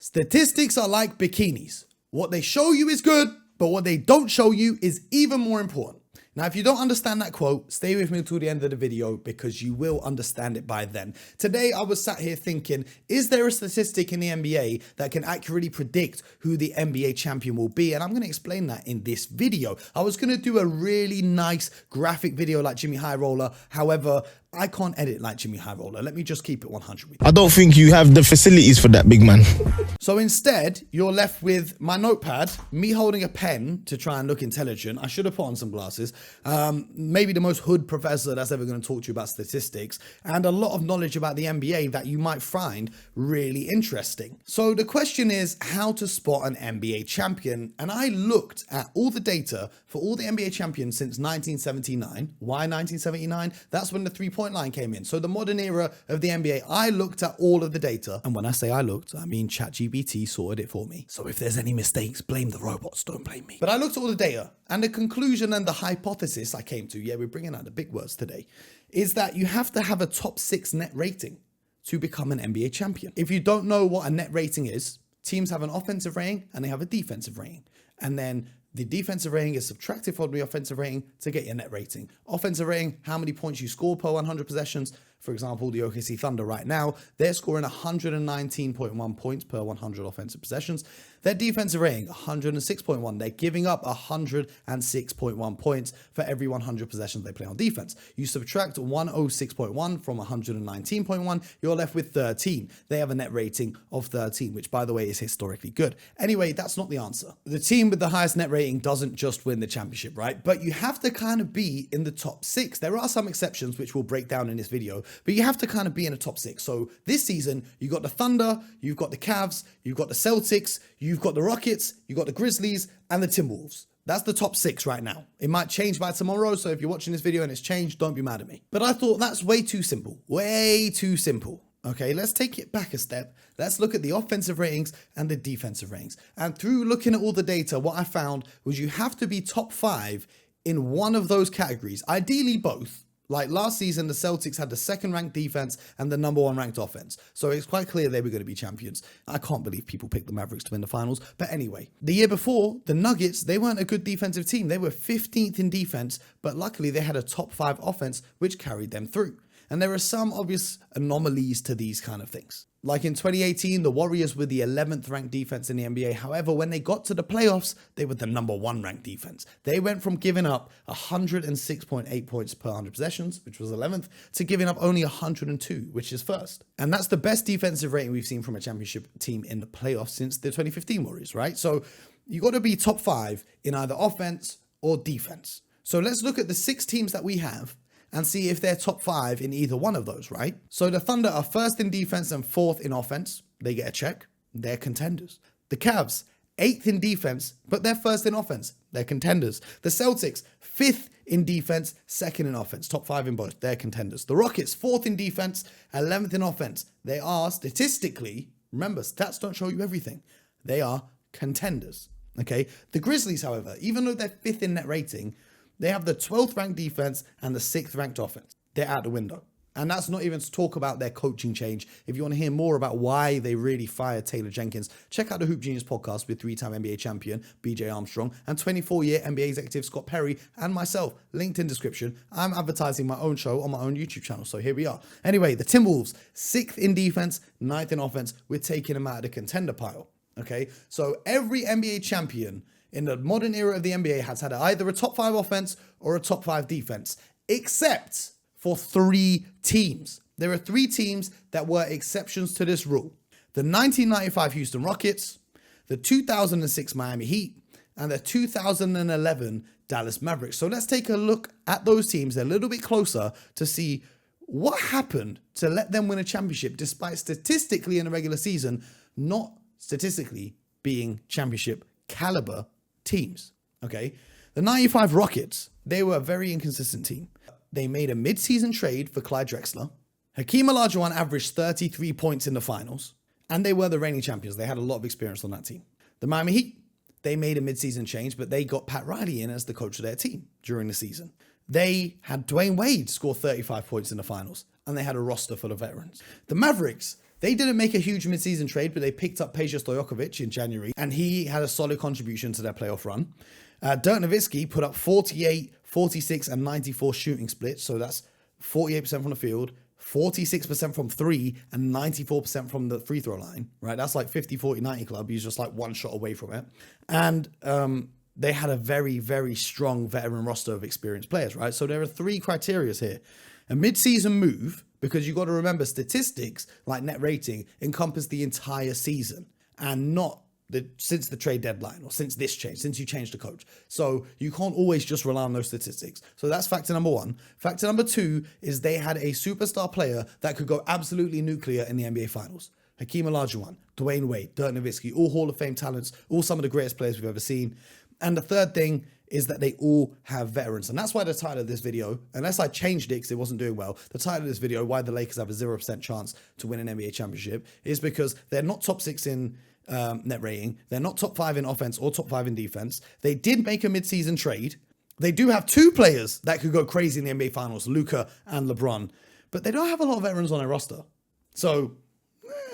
Statistics are like bikinis. What they show you is good, but what they don't show you is even more important. Now, if you don't understand that quote, stay with me until the end of the video because you will understand it by then. Today, I was sat here thinking, is there a statistic in the NBA that can accurately predict who the NBA champion will be? And I'm going to explain that in this video. I was going to do a really nice graphic video like Jimmy High Roller. However, I can't edit like Jimmy High Roller. Let me just keep it 100 with you. I don't think you have the facilities for that, big man. So instead, you're left with my notepad, me holding a pen to try and look intelligent. I should have put on some glasses. Maybe the most hood professor that's ever going to talk to you about statistics, and a lot of knowledge about the NBA that you might find really interesting. So the question is how to spot an NBA champion. And I looked at all the data for all the NBA champions since 1979. Why 1979? That's when the three-point line came in. So the modern era of the NBA, I looked at all of the data. And when I say I looked, I mean ChatGPT sorted it for me. So if there's any mistakes, blame the robots, don't blame me. But I looked at all the data, and the conclusion and the hypothesis I came to, yeah, we're bringing out the big words today, is that you have to have a top 6 net rating to become an NBA champion. If you don't know what a net rating is, teams have an offensive rating and they have a defensive rating. And then the defensive rating is subtracted from the offensive rating to get your net rating. Offensive rating, how many points you score per 100 possessions. For example, the OKC Thunder right now, they're scoring 119.1 points per 100 offensive possessions. Their defensive rating, 106.1. They're giving up 106.1 points for every 100 possessions they play on defense. You subtract 106.1 from 119.1, you're left with 13. They have a net rating of 13, which by the way is historically good. Anyway, that's not the answer. The team with the highest net rating doesn't just win the championship, right? But you have to kind of be in the top 6. There are some exceptions, which we'll break down in this video, but you have to kind of be in the top 6. So this season, you got the Thunder, you've got the Cavs, you've got the Celtics, you've got the Rockets, you've got the Grizzlies, and the Timberwolves. That's the top 6 right now. It might change by tomorrow, so if you're watching this video and it's changed, don't be mad at me. But I thought that's way too simple. Way too simple. Okay, let's take it back a step. Let's look at the offensive ratings and the defensive ratings. And through looking at all the data, what I found was you have to be top 5 in one of those categories, ideally both. Like last season, the Celtics had the 2nd ranked defense and the number 1 ranked offense. So it's quite clear they were going to be champions. I can't believe people picked the Mavericks to win the finals. But anyway, the year before, the Nuggets, they weren't a good defensive team. They were 15th in defense, but luckily they had a top 5 offense, which carried them through. And there are some obvious anomalies to these kind of things. Like in 2018, the Warriors were the 11th ranked defense in the NBA. However, when they got to the playoffs, they were the number 1 ranked defense. They went from giving up 106.8 points per 100 possessions, which was 11th, to giving up only 102, which is 1st. And that's the best defensive rating we've seen from a championship team in the playoffs since the 2015 Warriors, right? So you got to be top 5 in either offense or defense. So let's look at the 6 teams that we have and see if they're top 5 in either one of those, right? So the Thunder are 1st in defense and 4th in offense. They get a check. They're contenders. The Cavs, 8th in defense, but they're 1st in offense. They're contenders. The Celtics, 5th in defense, 2nd in offense. Top 5 in both. They're contenders. The Rockets, 4th in defense, 11th in offense. They are statistically, remember, stats don't show you everything. They are contenders, okay? The Grizzlies, however, even though they're 5th in net rating, they have the 12th ranked defense and the 6th ranked offense. They're out the window. And that's not even to talk about their coaching change. If you want to hear more about why they really fired Taylor Jenkins, check out the Hoop Genius podcast with 3-time NBA champion BJ Armstrong and 24-year NBA executive Scott Perry and myself. Linked in description. I'm advertising my own show on my own YouTube channel. So here we are. Anyway, the Timberwolves, 6th in defense, 9th in offense. We're taking them out of the contender pile. Okay, so every NBA champion in the modern era of the NBA has had either a top 5 offense or a top 5 defense, except for 3 teams. There are 3 teams that were exceptions to this rule. The 1995 Houston Rockets, the 2006 Miami Heat, and the 2011 Dallas Mavericks. So let's take a look at those teams a little bit closer to see what happened to let them win a championship despite statistically in the regular season, not statistically being championship caliber teams, okay? The 95 Rockets, they were a very inconsistent team. They made a mid-season trade for Clyde Drexler. Hakeem Olajuwon averaged 33 points in the finals, and they were the reigning champions. They had a lot of experience on that team. The Miami Heat, they made a mid-season change, but they got Pat Riley in as the coach of their team during the season. They had Dwayne Wade score 35 points in the finals, and they had a roster full of veterans. The Mavericks, They didn't make a huge midseason trade, but they picked up Peja Stojakovic in January, and he had a solid contribution to their playoff run. Dirk Nowitzki put up 48, 46, and 94 shooting splits, so that's 48% from the field, 46% from three, and 94% from the free throw line, right? That's like 50, 40, 90 club. He's just like one shot away from it. And they had a very, very strong veteran roster of experienced players, right? So there are three criteria here. A mid-season move, because you got to remember statistics like net rating encompass the entire season and not since the trade deadline or since this change, since you changed the coach. So you can't always just rely on those statistics. So that's factor number one. Factor number two is they had a superstar player that could go absolutely nuclear in the NBA Finals. Hakeem Olajuwon, Dwayne Wade, Dirk Nowitzki, all Hall of Fame talents, all some of the greatest players we've ever seen. And the third thing is that they all have veterans. And that's why the title of this video, unless I changed it because it wasn't doing well, the title of this video, why the Lakers have a 0% chance to win an NBA championship, is because they're not top 6 in net rating. They're not top 5 in offense or top 5 in defense. They did make a midseason trade. They do have 2 players that could go crazy in the NBA Finals, Luka and LeBron, but they don't have a lot of veterans on their roster. So,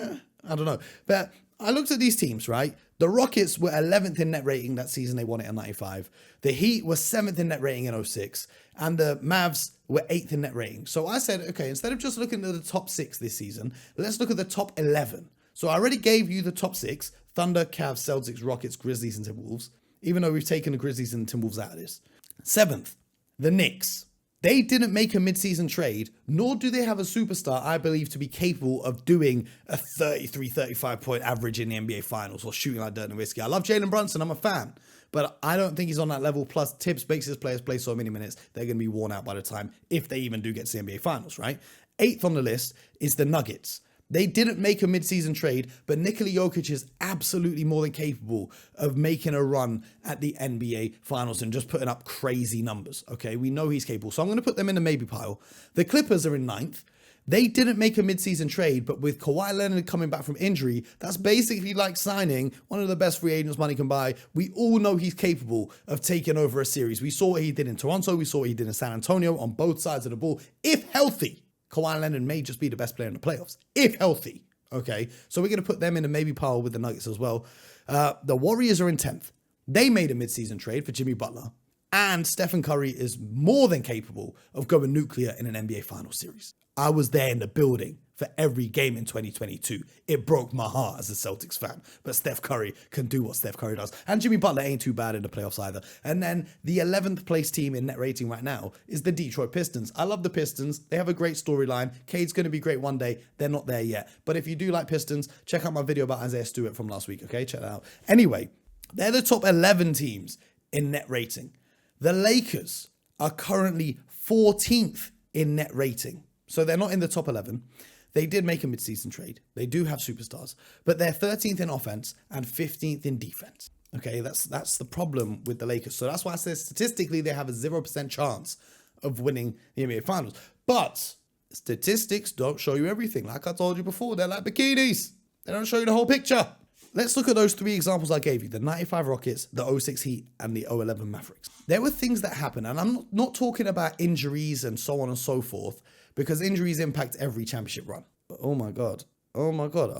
I don't know. But I looked at these teams, right? The Rockets were 11th in net rating that season. They won it in 95. The Heat were 7th in net rating in 06. And the Mavs were 8th in net rating. So I said, okay, instead of just looking at the top 6 this season, let's look at the top 11. So I already gave you the top 6. Thunder, Cavs, Celtics, Rockets, Grizzlies, and Timberwolves. Even though we've taken the Grizzlies and Timberwolves out of this. 7th, the Knicks. They didn't make a midseason trade, nor do they have a superstar I believe to be capable of doing a 33, 35 point average in the NBA Finals or shooting like Dirk Nowitzki. I love Jalen Brunson, I'm a fan, but I don't think he's on that level. Plus, Tibbs makes his players play so many minutes, they're going to be worn out by the time, if they even do get to the NBA Finals, right? 8th on the list is the Nuggets. They didn't make a midseason trade, but Nikola Jokic is absolutely more than capable of making a run at the NBA Finals and just putting up crazy numbers, okay? We know he's capable, so I'm going to put them in the maybe pile. The Clippers are in 9th. They didn't make a midseason trade, but with Kawhi Leonard coming back from injury, that's basically like signing one of the best free agents money can buy. We all know he's capable of taking over a series. We saw what he did in Toronto. We saw what he did in San Antonio on both sides of the ball. If healthy, Kawhi Leonard may just be the best player in the playoffs, if healthy, okay? So we're going to put them in the maybe pile with the Nuggets as well. The Warriors are in 10th. They made a midseason trade for Jimmy Butler, and Stephen Curry is more than capable of going nuclear in an NBA Finals series. I was there in the building for every game in 2022. It broke my heart as a Celtics fan, but Steph Curry can do what Steph Curry does. And Jimmy Butler ain't too bad in the playoffs either. And then the 11th place team in net rating right now is the Detroit Pistons. I love the Pistons. They have a great storyline. Cade's going to be great one day. They're not there yet. But if you do like Pistons, check out my video about Isaiah Stewart from last week, okay? Check that out. Anyway, they're the top 11 teams in net rating. The Lakers are currently 14th in net rating. So they're not in the top 11. They did make a midseason trade. They do have superstars, but they're 13th in offense and 15th in defense. Okay, that's the problem with the Lakers. So that's why I said statistically they have a 0% chance of winning the NBA Finals. But statistics don't show you everything. Like I told you before, they're like bikinis. They don't show you the whole picture. Let's look at those 3 examples I gave you, the 95 Rockets, the 06 Heat, and the 011 Mavericks. There were things that happened, and I'm not talking about injuries and so on and so forth, because injuries impact every championship run. But oh my God, I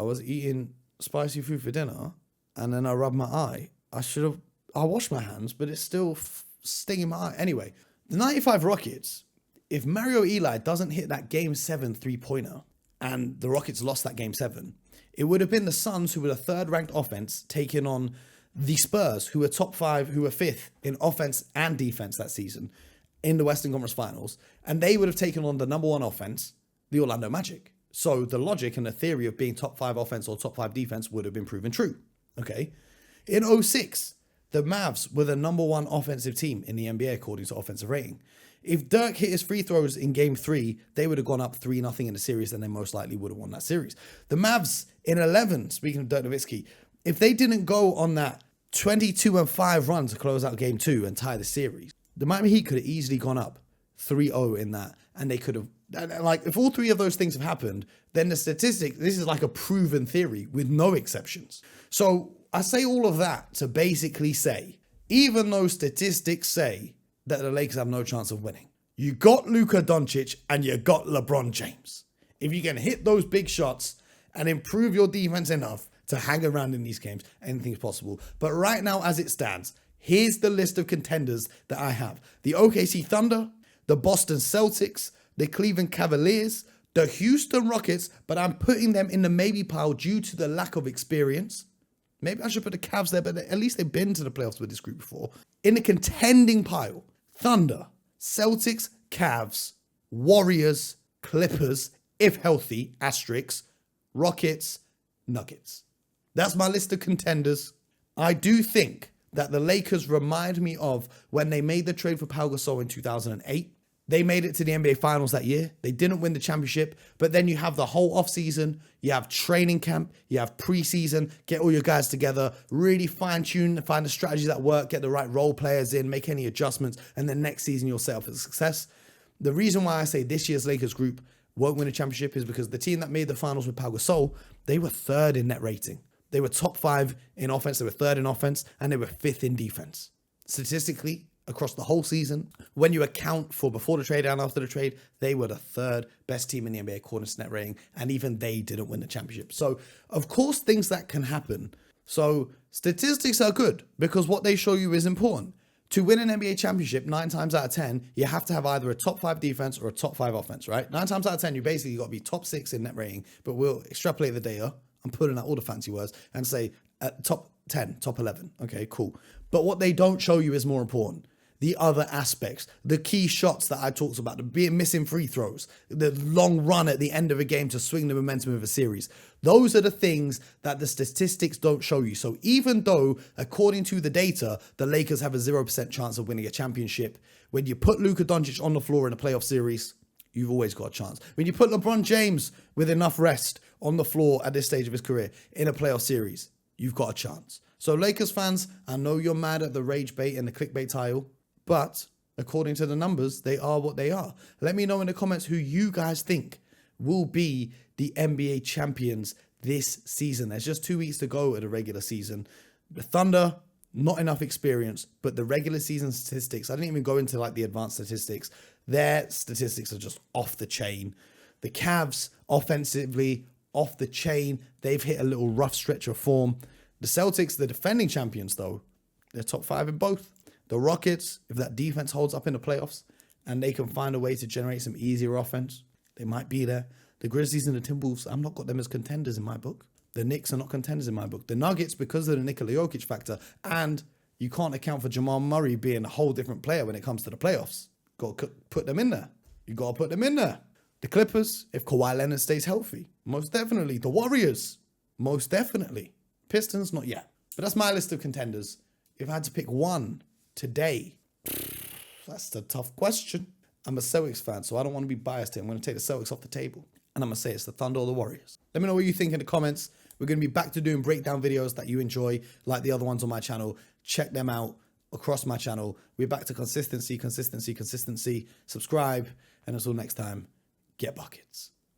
was eating spicy food for dinner, and then I rubbed my eye. I washed my hands, but it's still stinging my eye. Anyway, the 95 Rockets, if Mario Eli doesn't hit that Game 7 3-pointer, and the Rockets lost that Game 7, it would have been the Suns, who were the 3rd ranked offense, taking on the Spurs, who were top 5, who were 5th in offense and defense that season in the Western Conference Finals. And they would have taken on the number 1 offense, the Orlando Magic. So the logic and the theory of being top 5 offense or top 5 defense would have been proven true. Okay. In 06, the Mavs were the number 1 offensive team in the NBA according to offensive rating. If Dirk hit his free throws in Game 3, they would have gone up 3-0 in the series, and they most likely would have won that series. The Mavs in 11, speaking of Dirk Nowitzki, if they didn't go on that 22-5 run to close out Game 2 and tie the series, the Miami Heat could have easily gone up 3-0 in that, and they could have, like, if all 3 of those things have happened, then the statistic, this is like a proven theory with no exceptions. So I say all of that to basically say, even though statistics say that the Lakers have no chance of winning, you got Luka Doncic and you got LeBron James. If you can hit those big shots and improve your defense enough to hang around in these games, anything's possible. But right now, as it stands, here's the list of contenders that I have. The OKC Thunder, the Boston Celtics, the Cleveland Cavaliers, the Houston Rockets, but I'm putting them in the maybe pile due to the lack of experience. Maybe I should put the Cavs there, but at least they've been to the playoffs with this group before. In the contending pile, Thunder, Celtics, Cavs, Warriors, Clippers, if healthy, asterisks, Rockets, Nuggets. That's my list of contenders. I do think that the Lakers remind me of when they made the trade for Pau Gasol in 2008. They made it to the NBA Finals that year. They didn't win the championship, but then you have the whole offseason, you have training camp, you have preseason, get all your guys together, really fine-tune, find the strategies that work, get the right role players in, make any adjustments, and then next season you'll set up for success. The reason why I say this year's Lakers group won't win a championship is because the team that made the finals with Pau Gasol, they were third in net rating. They were top 5 in offense, they were third in offense, and they were 5th in defense. Statistically, across the whole season, when you account for before the trade and after the trade, they were the 3rd best team in the NBA according to net rating, and even they didn't win the championship. So, of course, things that can happen. So, statistics are good because what they show you is important. To win an NBA championship, 9 times out of 10, you have to have either a top 5 defense or a top 5 offense, right? 9 times out of 10, you basically got to be top 6 in net rating, but we'll extrapolate the data. I'm putting out all the fancy words and say top 10, top 11. Okay, cool. But what they don't show you is more important. The other aspects, the key shots that I talked about, the being missing free throws, the long run at the end of a game to swing the momentum of a series. Those are the things that the statistics don't show you. So even though, according to the data, the Lakers have a 0% chance of winning a championship, when you put Luka Doncic on the floor in a playoff series, you've always got a chance. When you put LeBron James with enough rest on the floor at this stage of his career in a playoff series, you've got a chance. So Lakers fans, I know you're mad at the rage bait and the clickbait tile, but according to the numbers, they are what they are. Let me know in the comments who you guys think will be the NBA champions this season. There's just 2 weeks to go of the regular season. The Thunder, not enough experience, but the regular season statistics, I didn't even go into like the advanced statistics. Their statistics are just off the chain. The Cavs, offensively, off the chain. They've hit a little rough stretch of form. The Celtics, the defending champions though, they're top 5 in both. The Rockets, if that defense holds up in the playoffs and they can find a way to generate some easier offense, they might be there. The Grizzlies and the Timberwolves, I've not got them as contenders in my book. The Knicks are not contenders in my book. The Nuggets, because of the Nikola Jokic factor, and you can't account for Jamal Murray being a whole different player when it comes to the playoffs. Got to put them in there. You got to put them in there. The Clippers, if Kawhi Leonard stays healthy, most definitely. The Warriors, most definitely. Pistons, not yet. But that's my list of contenders. If I had to pick one today, that's a tough question. I'm a Celtics fan, so I don't want to be biased here. I'm going to take the Celtics off the table. And I'm going to say it's the Thunder or the Warriors. Let me know what you think in the comments. We're going to be back to doing breakdown videos that you enjoy, like the other ones on my channel. Check them out across my channel. We're back to consistency. Subscribe. And until next time, get buckets.